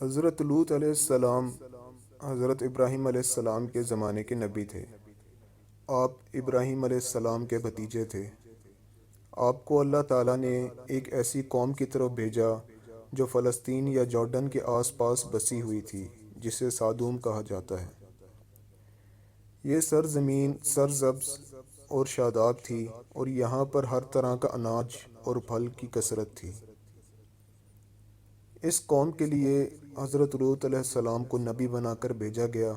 حضرت لوط علیہ السلام حضرت ابراہیم علیہ السلام کے زمانے کے نبی تھے۔ آپ ابراہیم علیہ السلام کے بھتیجے تھے۔ آپ کو اللہ تعالیٰ نے ایک ایسی قوم کی طرف بھیجا جو فلسطین یا جارڈن کے آس پاس بسی ہوئی تھی، جسے سادوم کہا جاتا ہے۔ یہ سرزمین سرسبز اور شاداب تھی اور یہاں پر ہر طرح کا اناج اور پھل کی کثرت تھی۔ اس قوم کے لیے حضرت لوط علیہ السلام کو نبی بنا کر بھیجا گیا،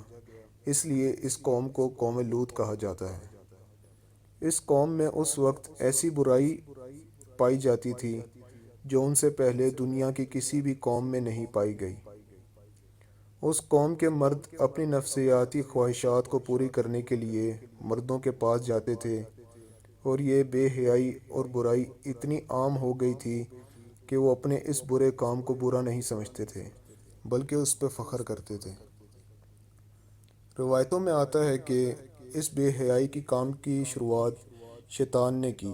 اس لیے اس قوم کو قوم لوط کہا جاتا ہے۔ اس قوم میں اس وقت ایسی برائی پائی جاتی تھی جو ان سے پہلے دنیا کی کسی بھی قوم میں نہیں پائی گئی۔ اس قوم کے مرد اپنی نفسیاتی خواہشات کو پوری کرنے کے لیے مردوں کے پاس جاتے تھے، اور یہ بے حیائی اور برائی اتنی عام ہو گئی تھی کہ وہ اپنے اس برے کام کو برا نہیں سمجھتے تھے بلکہ اس پہ فخر کرتے تھے۔ روایتوں میں آتا ہے کہ اس بے حیائی کی کام کی شروعات شیطان نے کی۔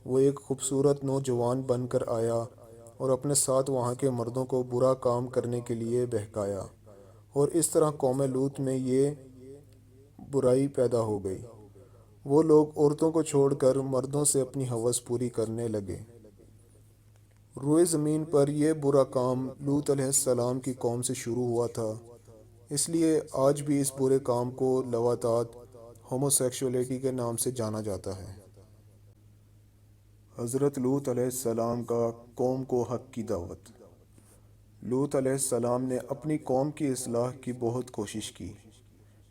وہ ایک خوبصورت نوجوان بن کر آیا اور اپنے ساتھ وہاں کے مردوں کو برا کام کرنے کے لیے بہکایا، اور اس طرح قوم لوط میں یہ برائی پیدا ہو گئی۔ وہ لوگ عورتوں کو چھوڑ کر مردوں سے اپنی ہوس پوری کرنے لگے۔ روئے زمین پر یہ برا کام لوط علیہ السلام کی قوم سے شروع ہوا تھا، اس لیے آج بھی اس برے کام کو لواطات ہوموسیکشولیٹی کے نام سے جانا جاتا ہے۔ حضرت لوط علیہ السلام کا قوم کو حق کی دعوت۔ لوط علیہ السلام نے اپنی قوم کی اصلاح کی بہت کوشش کی۔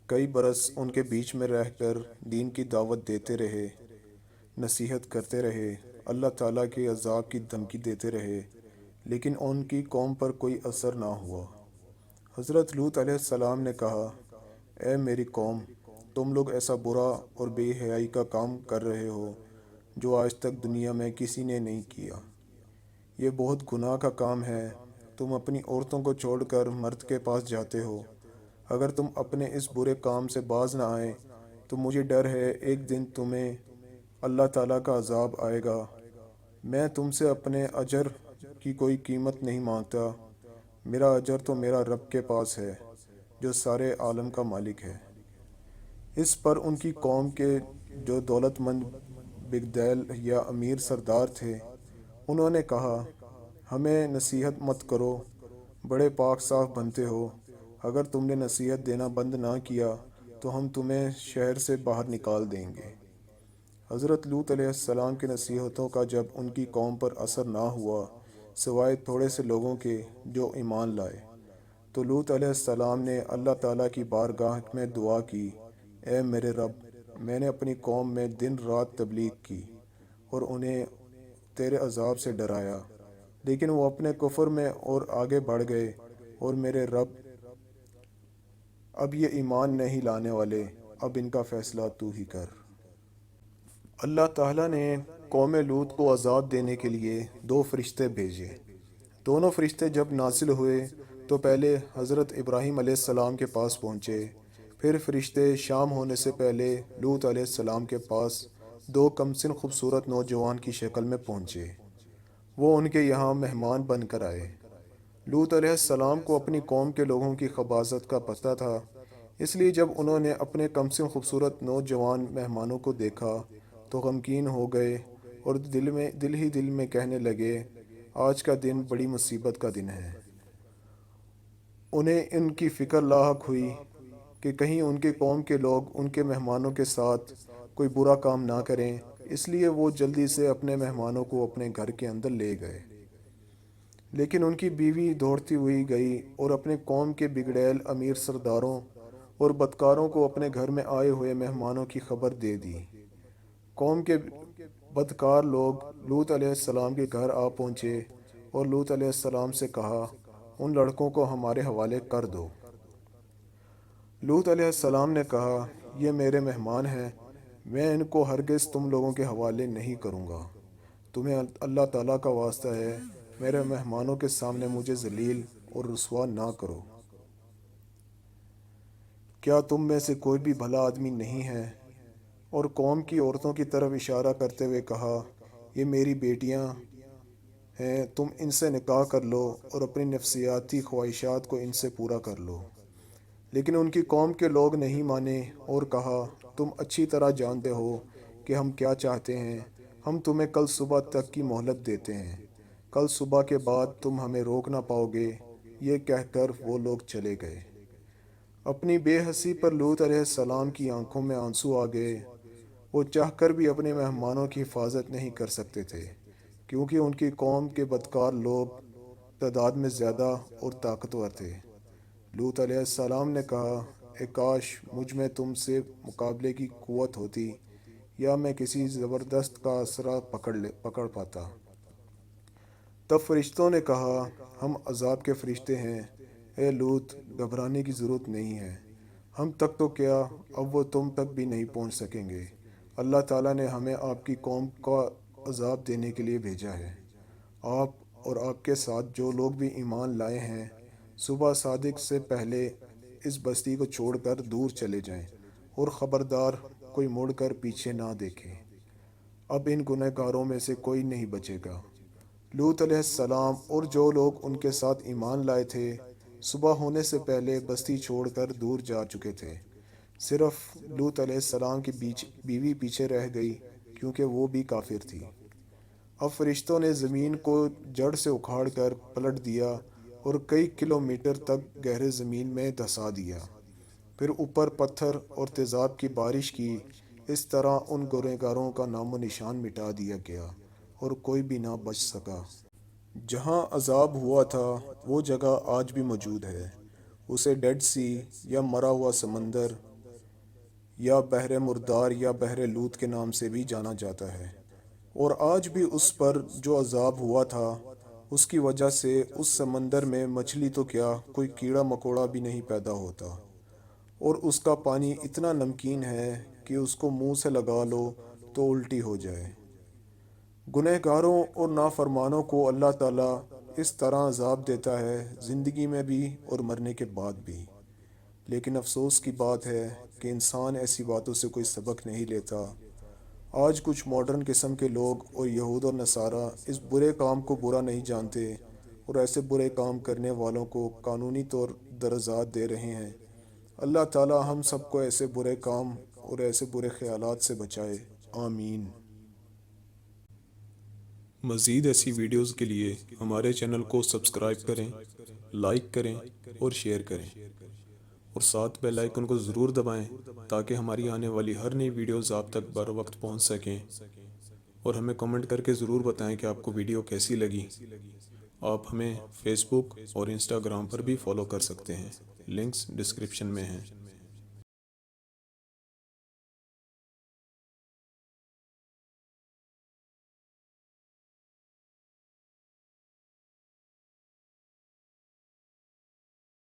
کئی برس ان کے بیچ میں رہ کر دین کی دعوت دیتے رہے، نصیحت کرتے رہے، اللہ تعالیٰ کے عذاب کی دھمکی دیتے رہے، لیکن ان کی قوم پر کوئی اثر نہ ہوا۔ حضرت لوط علیہ السلام نے کہا، اے میری قوم، تم لوگ ایسا برا اور بے حیائی کا کام کر رہے ہو جو آج تک دنیا میں کسی نے نہیں کیا۔ یہ بہت گناہ کا کام ہے۔ تم اپنی عورتوں کو چھوڑ کر مرد کے پاس جاتے ہو۔ اگر تم اپنے اس برے کام سے باز نہ آئے تو مجھے ڈر ہے ایک دن تمہیں اللہ تعالیٰ کا عذاب آئے گا۔ میں تم سے اپنے اجر کی کوئی قیمت نہیں مانگتا، میرا اجر تو میرا رب کے پاس ہے جو سارے عالم کا مالک ہے۔ اس پر ان کی قوم کے جو دولت مند بگدیل یا امیر سردار تھے، انہوں نے کہا، ہمیں نصیحت مت کرو، بڑے پاک صاف بنتے ہو، اگر تم نے نصیحت دینا بند نہ کیا تو ہم تمہیں شہر سے باہر نکال دیں گے۔ حضرت لوط علیہ السلام کی نصیحتوں کا جب ان کی قوم پر اثر نہ ہوا سوائے تھوڑے سے لوگوں کے جو ایمان لائے، تو لوط علیہ السلام نے اللہ تعالیٰ کی بارگاہ میں دعا کی، اے میرے رب، میں نے اپنی قوم میں دن رات تبلیغ کی اور انہیں تیرے عذاب سے ڈرایا، لیکن وہ اپنے کفر میں اور آگے بڑھ گئے، اور میرے رب، اب یہ ایمان نہیں لانے والے، اب ان کا فیصلہ تو ہی کر۔ اللہ تعالیٰ نے قوم لوط کو عذاب دینے کے لیے دو فرشتے بھیجے۔ دونوں فرشتے جب نازل ہوئے تو پہلے حضرت ابراہیم علیہ السلام کے پاس پہنچے، پھر فرشتے شام ہونے سے پہلے لوط علیہ السلام کے پاس دو کمسن خوبصورت نوجوان کی شکل میں پہنچے۔ وہ ان کے یہاں مہمان بن کر آئے۔ لوط علیہ السلام کو اپنی قوم کے لوگوں کی خباثت کا پتہ تھا، اس لیے جب انہوں نے اپنے کمسن خوبصورت نوجوان مہمانوں کو دیکھا تو غمگین ہو گئے اور دل میں کہنے لگے، آج کا دن بڑی مصیبت کا دن ہے۔ انہیں ان کی فکر لاحق ہوئی کہ کہیں ان کے قوم کے لوگ ان کے مہمانوں کے ساتھ کوئی برا کام نہ کریں، اس لیے وہ جلدی سے اپنے مہمانوں کو اپنے گھر کے اندر لے گئے۔ لیکن ان کی بیوی دوڑتی ہوئی گئی اور اپنے قوم کے بگڑیل امیر سرداروں اور بدکاروں کو اپنے گھر میں آئے ہوئے مہمانوں کی خبر دے دی۔ قوم کے بدکار لوگ لوط علیہ السلام کے گھر آ پہنچے اور لوط علیہ السلام سے کہا، ان لڑکوں کو ہمارے حوالے کر دو۔ لوط علیہ السلام نے کہا، یہ میرے مہمان ہیں، میں ان کو ہرگز تم لوگوں کے حوالے نہیں کروں گا۔ تمہیں اللہ تعالیٰ کا واسطہ ہے، میرے مہمانوں کے سامنے مجھے ذلیل اور رسوا نہ کرو۔ کیا تم میں سے کوئی بھی بھلا آدمی نہیں ہے؟ اور قوم کی عورتوں کی طرف اشارہ کرتے ہوئے کہا، یہ میری بیٹیاں ہیں تم ان سے نکاح کر لو اور اپنی نفسیاتی خواہشات کو ان سے پورا کر لو۔ لیکن ان کی قوم کے لوگ نہیں مانے اور کہا، تم اچھی طرح جانتے ہو کہ ہم کیا چاہتے ہیں، ہم تمہیں کل صبح تک کی مہلت دیتے ہیں، کل صبح کے بعد تم ہمیں روک نہ پاؤ گے۔ یہ کہہ کر وہ لوگ چلے گئے۔ اپنی بے حسی پر لوط علیہ السلام کی آنکھوں میں آنسو آ گئے۔ وہ چاہ کر بھی اپنے مہمانوں کی حفاظت نہیں کر سکتے تھے، کیونکہ ان کی قوم کے بدکار لوگ تعداد میں زیادہ اور طاقتور تھے۔ لوط علیہ السلام نے کہا، اے کاش مجھ میں تم سے مقابلے کی قوت ہوتی، یا میں کسی زبردست کا آسرا پکڑ پاتا۔ تب فرشتوں نے کہا، ہم عذاب کے فرشتے ہیں، اے لوط گھبرانے کی ضرورت نہیں ہے، ہم تک تو کیا اب وہ تم تک بھی نہیں پہنچ سکیں گے۔ اللہ تعالیٰ نے ہمیں آپ کی قوم کا عذاب دینے کے لیے بھیجا ہے۔ آپ اور آپ کے ساتھ جو لوگ بھی ایمان لائے ہیں صبح صادق سے پہلے اس بستی کو چھوڑ کر دور چلے جائیں، اور خبردار کوئی مڑ کر پیچھے نہ دیکھے۔ اب ان گنہگاروں گاروں میں سے کوئی نہیں بچے گا۔ لوط علیہ السلام اور جو لوگ ان کے ساتھ ایمان لائے تھے صبح ہونے سے پہلے بستی چھوڑ کر دور جا چکے تھے۔ صرف لوط علیہ السلام کی بیوی پیچھے رہ گئی، کیونکہ وہ بھی کافر تھی۔ اب فرشتوں نے زمین کو جڑ سے اکھاڑ کر پلٹ دیا اور کئی کلومیٹر تک گہرے زمین میں دھسا دیا۔ پھر اوپر پتھر اور تیزاب کی بارش کی۔ اس طرح ان گنہگاروں کا نام و نشان مٹا دیا گیا اور کوئی بھی نہ بچ سکا۔ جہاں عذاب ہوا تھا وہ جگہ آج بھی موجود ہے۔ اسے ڈیڈ سی یا مرا ہوا سمندر یا بحر مردار یا بحر لوط کے نام سے بھی جانا جاتا ہے۔ اور آج بھی اس پر جو عذاب ہوا تھا اس کی وجہ سے اس سمندر میں مچھلی تو کیا کوئی کیڑا مکوڑا بھی نہیں پیدا ہوتا، اور اس کا پانی اتنا نمکین ہے کہ اس کو منہ سے لگا لو تو الٹی ہو جائے۔ گنہگاروں اور نافرمانوں کو اللہ تعالیٰ اس طرح عذاب دیتا ہے، زندگی میں بھی اور مرنے کے بعد بھی۔ لیکن افسوس کی بات ہے کہ انسان ایسی باتوں سے کوئی سبق نہیں لیتا۔ آج کچھ ماڈرن قسم کے لوگ اور یہود اور نصارہ اس برے کام کو برا نہیں جانتے اور ایسے برے کام کرنے والوں کو قانونی طور درجات دے رہے ہیں۔ اللہ تعالیٰ ہم سب کو ایسے برے کام اور ایسے برے خیالات سے بچائے، آمین۔ مزید ایسی ویڈیوز کے لیے ہمارے چینل کو سبسکرائب کریں، لائک کریں اور شیئر کریں، اور ساتھ بیل آئیکن کو ضرور دبائیں تاکہ ہماری آنے والی ہر نئی ویڈیوز آپ تک بر وقت پہنچ سکیں، اور ہمیں کمنٹ کر کے ضرور بتائیں کہ آپ کو ویڈیو کیسی لگی۔ آپ ہمیں فیس بک اور انسٹاگرام پر بھی فالو کر سکتے ہیں، لنکس ڈسکرپشن میں ہیں۔